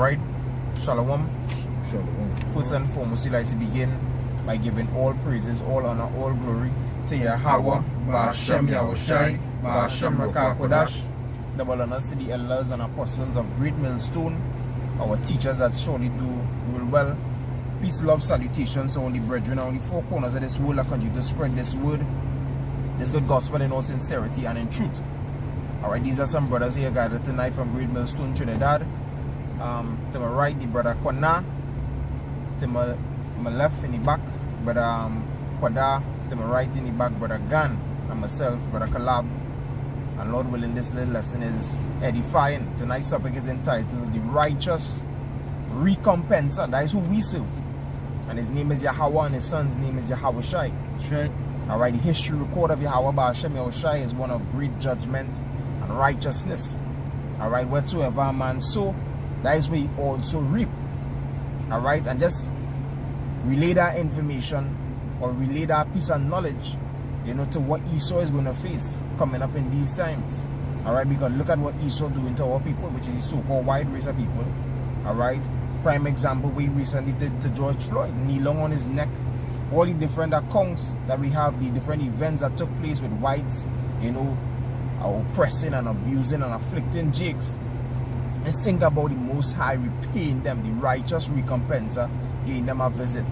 Alright, Shalom. Shalom. First and foremost, we like to begin by giving all praises, all honor, all glory to Yahweh, Ba'ashem Yahushai, Ba'ashem Rakakodash. Double honors to the elders and apostles of Great Millstone, our teachers that surely do rule well. Peace, love, salutations to all the brethren, all the four corners of this world that continue to spread this word, this good gospel in all sincerity and in truth. Alright, these are some brothers here gathered tonight from Great Millstone, Trinidad. To my right, the brother Kwana. To my left in the back, brother Kwada. To my right in the back, brother Gan. And myself, brother Kalab. And Lord willing, this little lesson is edifying. Tonight's topic is entitled The Righteous Recompenser. That is who we serve. And his name is Yahweh and his son's name is Yahushai. That's right. Alright, the history record of Yahweh Ba'ashem Yahushai is one of great judgment and righteousness. Alright, whatsoever a man sow, that is where he also reap. Alright, and just relay that information or relay that piece of knowledge, you know, to what Esau is going to face coming up in these times. Alright, because look at what Esau doing to our people, which is the so-called white race of people. Alright, prime example we recently did to George Floyd, knee long on his neck. All the different accounts that we have, the different events that took place with whites, you know, oppressing and abusing and afflicting Jakes. Let's think about the Most High repaying them, the righteous recompenser, giving them a visit.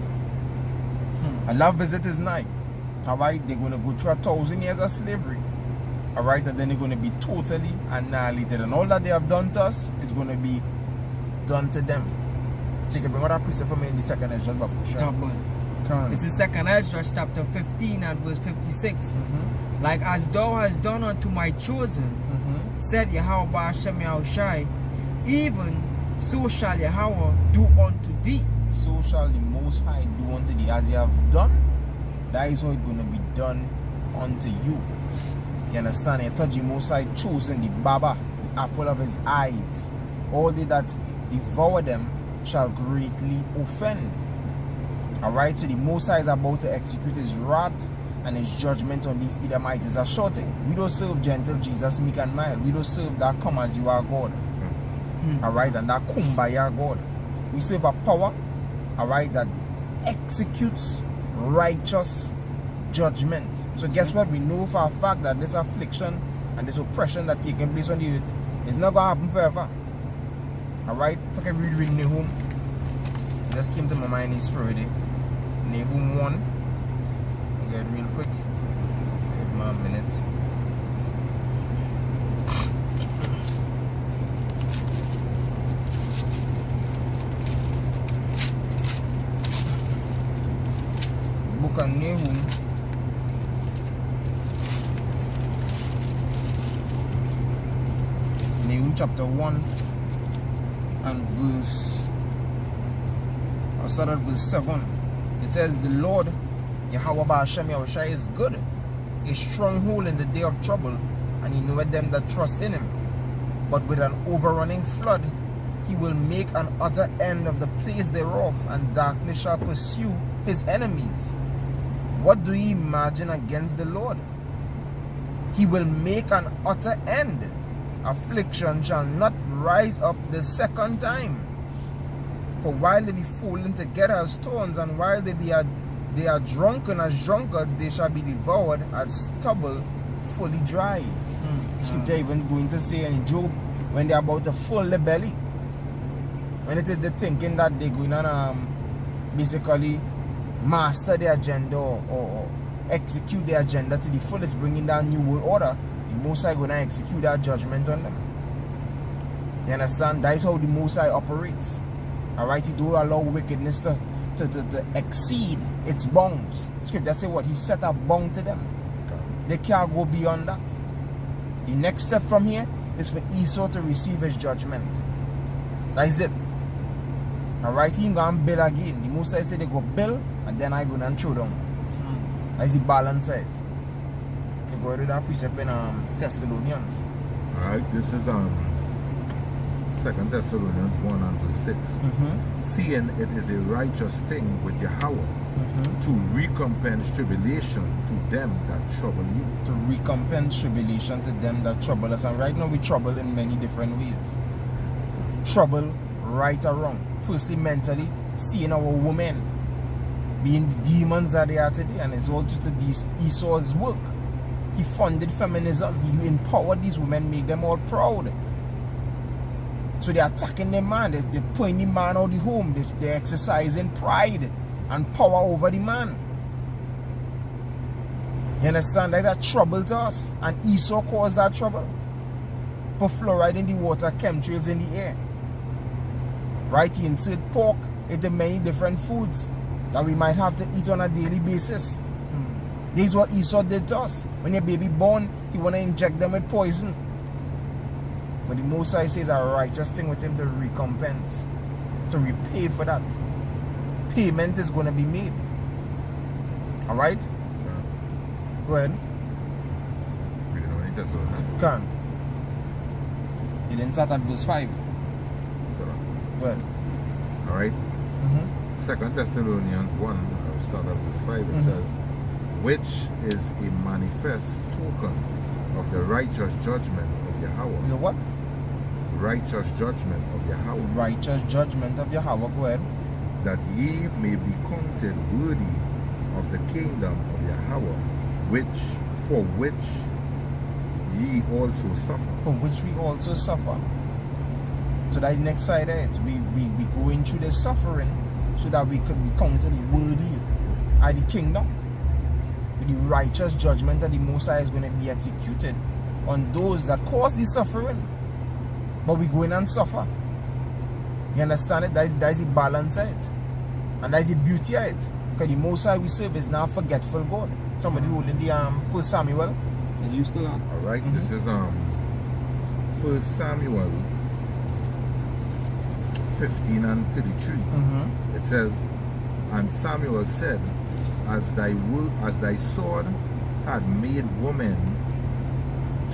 And that visit is nigh. Alright, they're going to go through 1,000 years of slavery. Alright, and then they're going to be totally annihilated. And all that they have done to us is going to be done to them. Take a bring out that precept for me in the second Ezra. It's the second Ezra chapter 15 and verse 56. Like as thou hast done unto my chosen, said Yahweh Ba'ashem Yahushai, even so shall Yahweh do unto thee. So shall the Most High do unto thee as you have done. That is how it's going to be done unto you. You understand? I thought the Most High chosen the Baba, the apple of his eyes. All they that devour them shall greatly offend. Alright, so the Most High is about to execute his wrath and his judgment on these Edomites. Is a short thing. We don't serve gentle Jesus, meek and mild. We don't serve that come as you are God. Alright, and that kumbaya God. We serve a power, alright, that executes righteous judgment. So guess what? We know for a fact that this affliction and this oppression that's taking place on the earth is not going to happen forever. Alright, if I can read Nahum. It just came to my mind in spirit. Nahum 1. I'll get it real quick. Give me a minute. Book of Nahum. Nahum chapter 1 and verse, I'll start at verse 7. It says, the Lord Yahweh Ba'ashem Yahushai is good, a stronghold in the day of trouble, and he knoweth them that trust in him. But with an overrunning flood he will make an utter end of the place thereof, and darkness shall pursue his enemies. What do ye imagine against the Lord? He will make an utter end. Affliction shall not rise up the second time. For while they be fallen together as stones, and while they are drunken as drunkards, they shall be devoured as stubble fully dry. Scripture even going to say in Job, when they are about to fill the belly, when it is the thinking that they're going to basically master the agenda or execute the agenda to the fullest, bringing down new world order, the Most High going to execute that judgment on them. You understand? That is how the Most High operates. Alright, he don't allow wickedness to exceed its bounds. Scripture say what? He set a bound to them. They can't go beyond that. The next step from here is for Esau to receive his judgment. That is it. Alright, he ain't going to build again. The Most High say they go build, and then I go and throw down. That's the balance side. You go to that precept in Thessalonians. Alright, this is 2 Thessalonians 1 and verse 6. Seeing it is a righteous thing with Yahweh to recompense tribulation to them that trouble you. To recompense tribulation to them that trouble us. And right now we trouble in many different ways. Trouble right or wrong. Firstly, mentally, seeing our women being the demons that they are today, and it's all due to Esau's work. He funded feminism. He empowered these women, make them all proud. So they're attacking the man. They're putting the man out of the home. They're exercising pride and power over the man. You understand? That's a trouble to us. And Esau caused that trouble. Put fluoride in the water, chemtrails in the air. Right? He insert pork into many different foods that we might have to eat on a daily basis. This is what Esau did to us. When your baby born, he want to inject them with poison. But the Most High says a righteous thing with him to recompense, to repay for that. Payment is going to be made. Alright? Go ahead. Can. You didn't start at verse 5. Go ahead. Alright? 2 Thessalonians 1, I'll start at verse 5. It says, which is a manifest token of the righteous judgment of Yahweh. You know what? Righteous judgment of Yahweh. Righteous judgment of Yahweh. Go ahead. That ye may be counted worthy of the kingdom of Yahweh, for which ye also suffer. For which we also suffer. So that next side of it, we going through the suffering so that we could be counted worthy of the kingdom. The righteous judgment of the Most High is going to be executed on those that cause the suffering. But we go in and suffer. You understand it? That is the balance of it. And that is the beauty of it. Because the Most High we serve is not a forgetful God. Somebody holding the 1 Samuel. Is you still on? Alright, this is 1 Samuel 15 and 33. It says, and Samuel said, as thy sword had made woman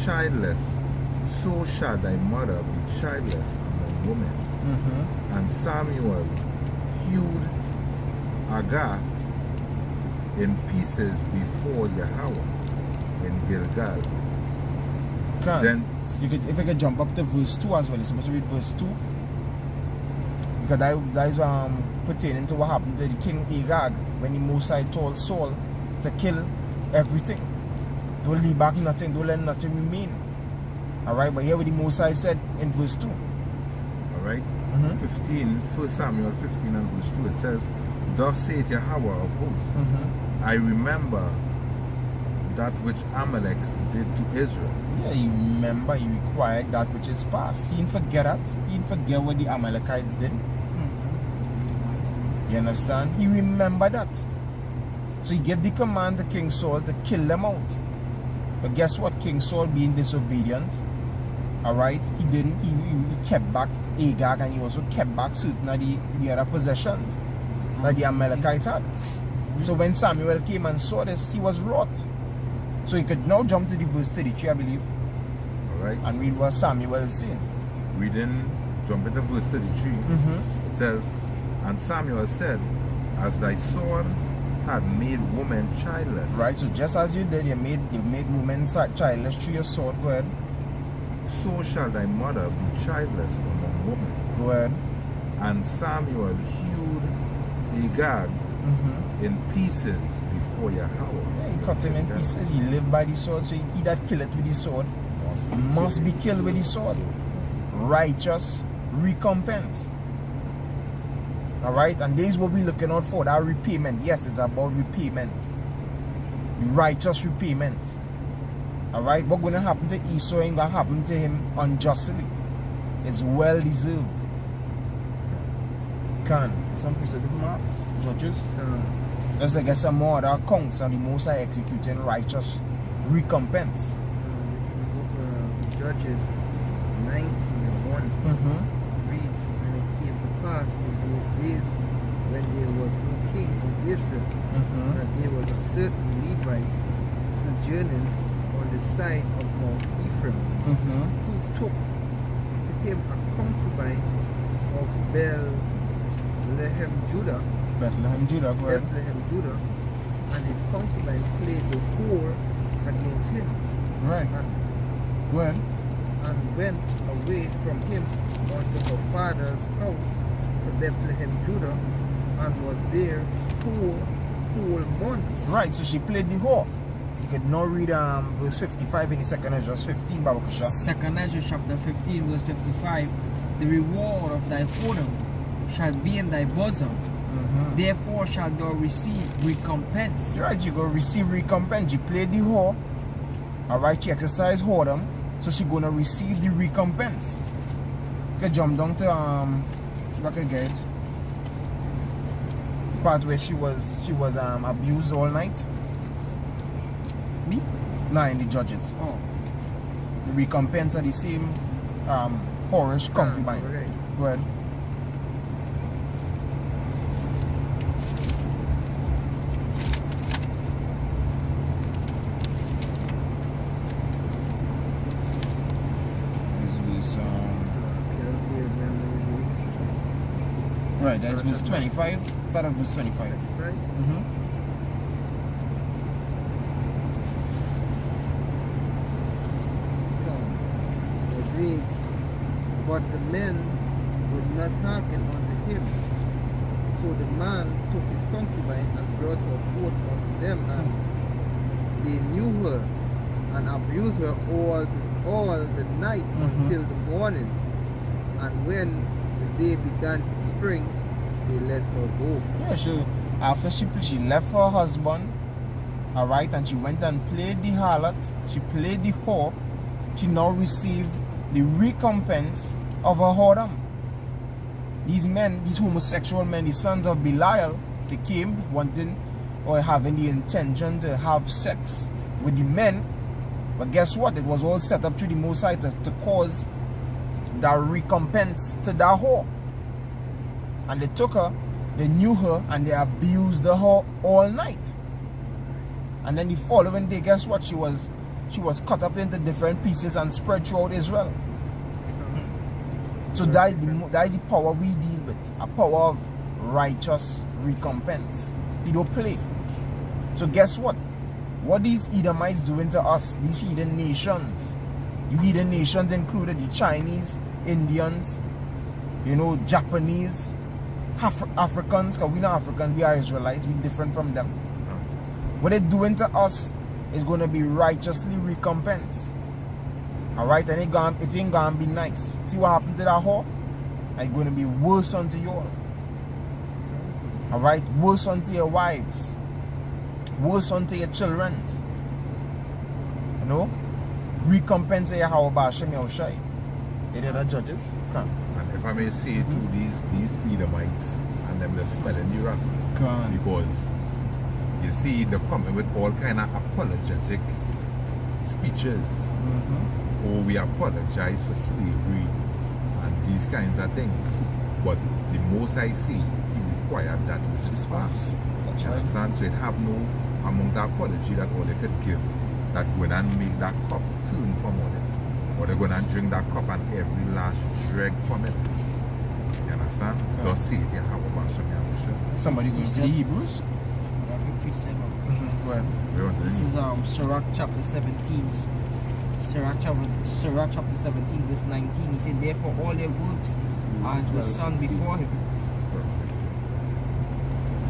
childless, so shall thy mother be childless among women. And Samuel hewed Agag in pieces before Yahweh in Gilgal. Then, if you could jump up to verse 2 as well, you're supposed to read verse 2. Because that is pertaining to what happened to the king Agag when the Most High told Saul to kill everything. Don't leave back nothing, don't let nothing remain. Alright, but here what the Most High said in verse 2. Alright, 1 Samuel 15 and verse 2, it says, thus saith Yahweh of hosts, I remember that which Amalek did to Israel. Yeah, you remember, you required that which is past. You didn't forget that. You didn't forget what the Amalekites did. You understand? You remember that. So he gave the command to King Saul to kill them out. But guess what? King Saul being disobedient, alright, he didn't, he kept back Agag, and he also kept back certain of the other possessions that the Amalekites had. So when Samuel came and saw this, he was wroth. So he could now jump to the verse 33, I believe. Alright. And read what Samuel is saying. We didn't jump into verse 33. It says, and Samuel said, as thy sword had made woman childless. Right, so just as you did, you made women childless through your sword. Go ahead. So shall thy mother be childless among women. Go ahead. And Samuel hewed Agag in pieces before Yahweh. Yeah, he cut him in pieces. He lived by the sword, so he that killeth with the sword must be killed with the sword. Righteous recompense. Alright, and this is what we're looking out for, that repayment. Yes, it's about repayment. Righteous repayment. Alright, what's going to happen to Esau ain't going to happen to him unjustly. It's well deserved. Some piece of different judges. Let's get some more other accounts and the Most High executing righteous recompense. Judges 19:1 reads, and it came to pass in those days when there was no king in Israel, that there was a certain Levite sojourning on the side of Mount Ephraim, who took to him a concubine of Bethlehem, Judah, and his concubine played the whore against him. Right. Go ahead. and went away from him unto her father's house to Bethlehem, Judah, and was there 4 whole months. Right, so she played the whore. You could now read verse 55 in the second Ezra 15, Baba Kusha. Second Ezra chapter 15 verse 55. The reward of thy whoredom shall be in thy bosom. Therefore shalt thou receive recompense. Right, you go receive recompense. She played the whore. Alright, she exercised whoredom. So she gonna receive the recompense. Okay, jump down to see if I can get it. The part where she was abused all night. Me? Nah, in the Judges. Oh. The recompense are the same whorish concubine. Right. Go ahead. Right, that's verse 25. Start at verse 25. Right? It reads, but the men would not hearken unto him. So the man took his concubine and brought her forth unto them, and they knew her and abused her all the night until the morning. And when the day began to spring, they let her go. Yeah, after she left her husband, alright, and she went and played the harlot, she played the whore, she now received the recompense of her whoredom. These men, these homosexual men, the sons of Belial, they came wanting or having the intention to have sex with the men, but guess what? It was all set up through the Most High to cause that recompense to that whore. And they took her, they knew her, and they abused her all night. And then the following day, guess what? She was cut up into different pieces and spread throughout Israel. So that is the power we deal with, a power of righteous recompense. You don't play. So guess what? What these Edomites doing to us, these heathen nations, you heathen nations included the Chinese, Indians, you know, Japanese, Africans, because we're not Africans, we are Israelites, we're different from them. What they're doing to us is going to be righteously recompensed. Alright, and it ain't gonna be nice. See what happened to that whore? It's going to be worse unto you all. Alright, worse unto your wives, worse unto your children. You know? Recompense Yahweh Hashem Yahushai. They did the Judges. Come. And if I may say to these Edomites and them they're smelling the rat. Because you see they're coming with all kind of apologetic speeches. Oh, we apologize for slavery and these kinds of things. But the most I see, he required that which is past. You understand? So it have no amount of apology that all they could give that go and make that cup turn from on it. Or they're going to drink that cup and every last drag from it. You understand? Thus say it, somebody going to the Hebrews? This is Sirach chapter 17. Sirach chapter 17 verse 19. He said, therefore all their works are as the sun before him.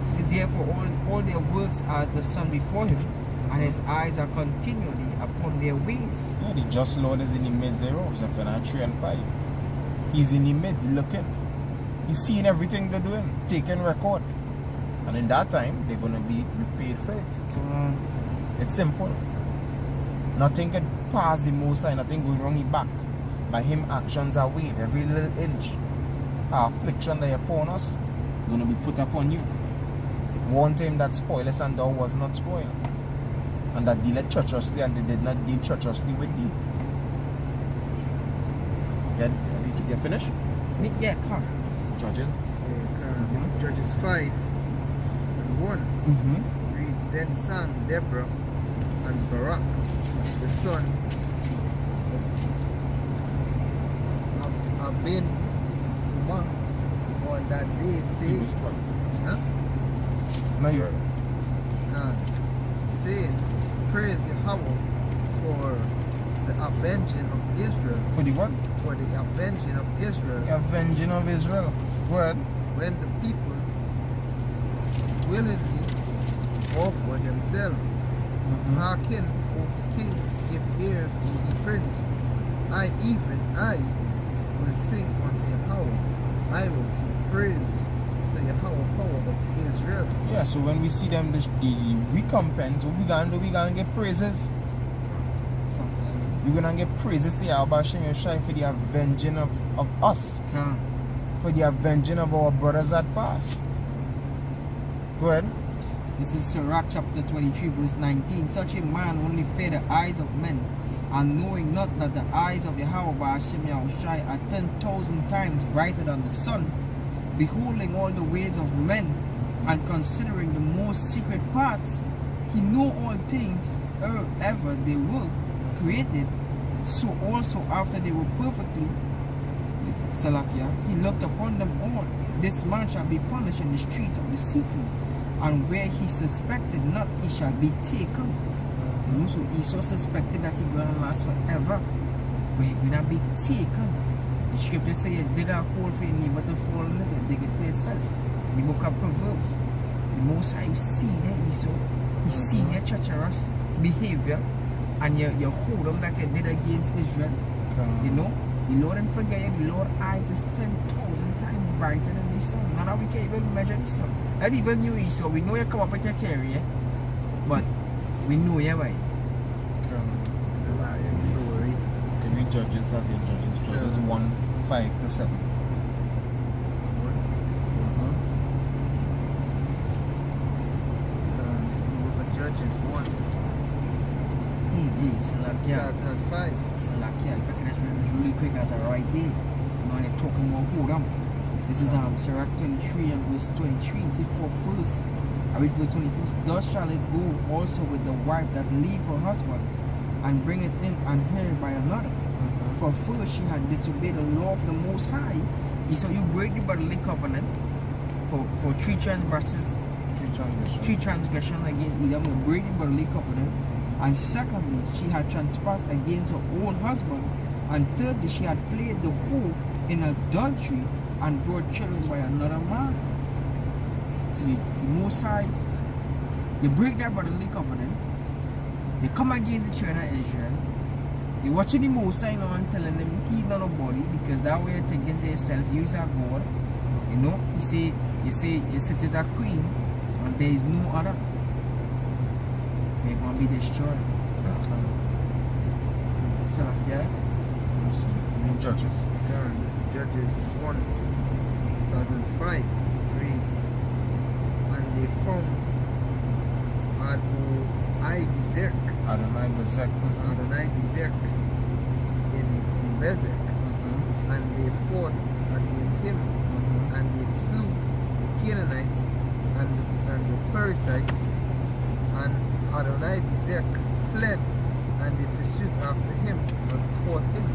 He said, therefore all their works are as the sun before him, and his eyes are continually upon their ways. Yeah, the just Lord is in the midst thereof. Zephaniah 3 and 5. He's in the midst looking. He's seeing everything they're doing, taking record. And in that time, they're going to be repaid for it. It's simple. Nothing could pass the Most High, nothing going wrong in back. By him, actions are weighed. Every little inch, affliction that upon us, going to be put upon you. One time that spoilers and thou was not spoiled. And that dealed treacherously, and they did not deal treacherously with thee. Did you get finished? Yeah, come. Judges? Yeah, Judges 5 and 1 reads, then sang Deborah and Barak, the son of Abin-Umah, on that day, saying, No, you're saying, praise Yahweh for the avenging of Israel. For the what? For the avenging of Israel. The avenging of Israel. Go ahead. When the people willingly offer themselves, hearken, O kings, give ear to the prince. I will sing unto Yahweh. I will sing praise to Yahweh, power of Israel. Yeah, so when we see them, the recompense, what we gonna do? We gonna get praises. We're gonna get praises to Yahweh Hashem Yoshai for the avenging of us. For the avenging of our brothers that pass. Go ahead. This is Sirach chapter 23 verse 19. Such a man only fear the eyes of men, and knowing not that the eyes of Yahweh Hashem Yahushai are 10,000 times brighter than the sun, beholding all the ways of men, and considering the most secret parts. He know all things ever they were created, so also after they were perfectly Salakia, he looked upon them all. This man shall be punished in the streets of the city, and where he suspected not, he shall be taken. You know, so Esau suspected that he's gonna last forever, but he's gonna be taken. The scripture says you dig a hole for your neighbor to fall in it, and dig it for yourself. The book of Proverbs. The most I see there, Esau, he seen your treacherous behavior, and you hold them that you did against Israel. You know, the Lord didn't forget you. The Lord's eyes is 10,000 times brighter than the sun. Now we can't even measure the sun. Not even you, Esau. We know you come up with your theory, but we know you by. Can we Judges as in Judges 1:5-7. Judges 1. Salakia. Salakia. If I can just read this really quick as I write here. You know, they're talking about Hodam. This is Sirach 23 and verse 23. It says, for first, I read verse 21. Thus shall it go also with the wife that leave her husband, and bring it in unheard by another. For first she had disobeyed the law of the Most High. So you break the bodily covenant for three transgressions. Three transgressions against Edom, you break the bodily covenant. And secondly, she had transgressed against her own husband. And thirdly, she had played the fool in adultery and brought children by another man. So the Most High, you break that bodily covenant, you come against the children of Israel, you're watching the Most High now and telling them he's not a body, because that way you're thinking to yourself, you are God. You know, you say you sit as a queen, and there is no other. They're going to be destroyed. So, yeah. Judges. Judges 1:5 reads, and they found Adonai Bezek in Bezek, and they fought against him, and they slew the Canaanites and the Perizzites, and Adonai Bezek fled, and they pursued after him and caught him,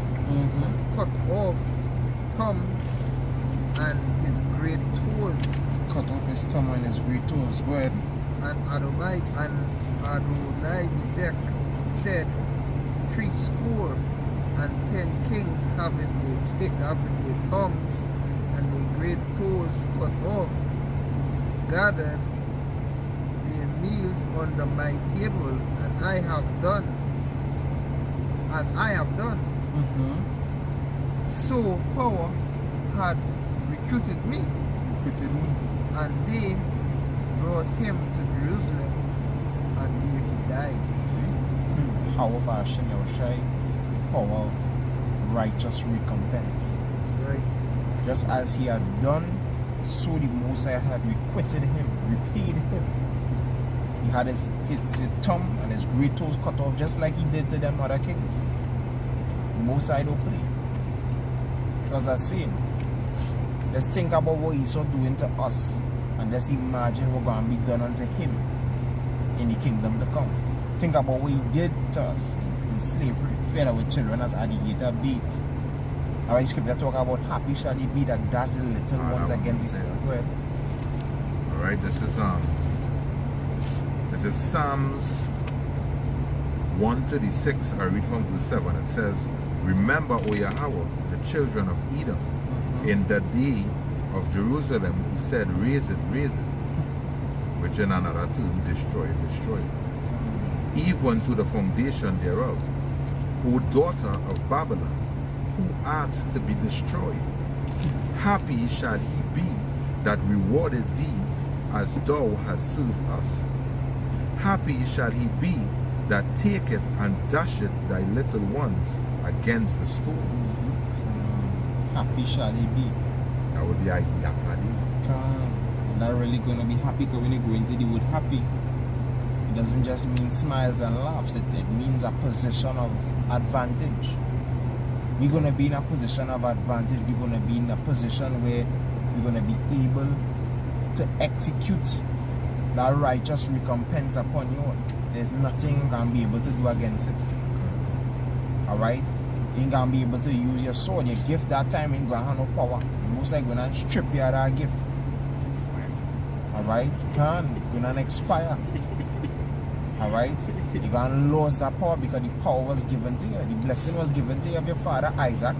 cut off his thumbs and his great toes. Cut off his thumb and his great toes. Go ahead. And Adonai Bezek said, 70 kings having their thumbs and their great toes cut off, gathered their meals under my table, and I have done. So power had recruited me, and they brought him to Jerusalem, and there he died. See? Power of Hashem Yahushai, power of righteous recompense. That's right. Just as he had done, so the Most High had requited him, repaid him. He had his thumb and his great toes cut off, just like he did to them other kings. The Most High don't play. As I say, let's think about what Esau doing to us, and let's imagine what's going to be done unto him in the kingdom to come. Think about what he did to us in slavery, fed our children as alligator bait. Our scripture talk about happy shall he be that dash the little ones against his own. Go ahead. Alright, this is Psalms 136, I read from verse 7. It says, remember, O Yahweh, the children of Edom, in the day of Jerusalem, who said, raise it, which in another term, destroy it, even to the foundation thereof. O daughter of Babylon, who art to be destroyed, happy shall he be that rewarded thee as thou hast served us. Happy shall he be that taketh and dasheth thy little ones against the stones. Happy shall he be. That would be a yakadi. Not really going to be happy, because when you go into the word happy, it doesn't just mean smiles and laughs. It means a position of advantage. We're going to be in a position of advantage. We're going to be in a position where we're going to be able to execute that righteous recompense upon you. There's nothing you can be able to do against it. Alright? You ain't gonna be able to use your sword, your gift that time ain't gonna have no power. Most likely gonna strip you of that gift. Alright? Gonna expire. Alright? You're gonna lose that power because the power was given to you. The blessing was given to you of your father Isaac.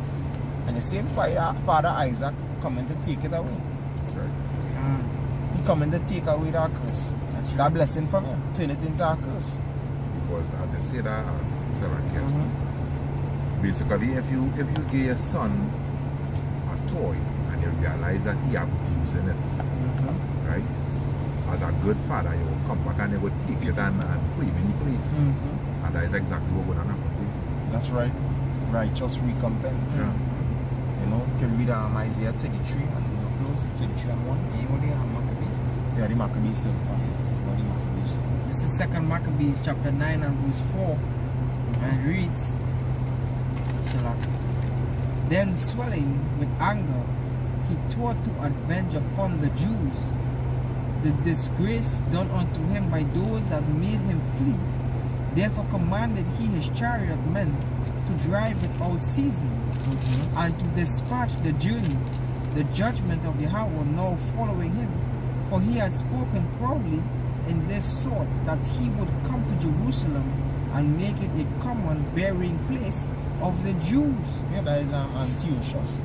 And the same father Isaac coming to take it away. That's right. He coming to take away that curse. That blessing from you. Turn it into a curse. Because as you say that, basically if you give your son a toy and you realize that he abusing it, right? As a good father, you will come back and you will take it and put him in the place. And that is exactly what will happen to you. That's right. Righteous recompense. Yeah. You know, you can read Isaiah 33 and close 33 and 1. Yeah, the Maccabees still. This is 2 Maccabees chapter 9 and verse 4. And it reads, then swelling with anger, he thought to avenge upon the Jews the disgrace done unto him by those that made him flee. Therefore commanded he his chariot men to drive without ceasing, and to dispatch the journey. The judgment of Yahweh now following him, for he had spoken proudly in this sort, that he would come to Jerusalem and make it a common burying place of the Jews. Yeah, that is Antiochus.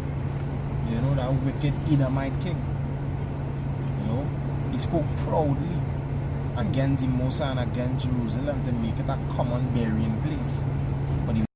You know, that wicked Edomite king. You know, he spoke proudly against the Mosai and against Jerusalem to make it a common burying place. But he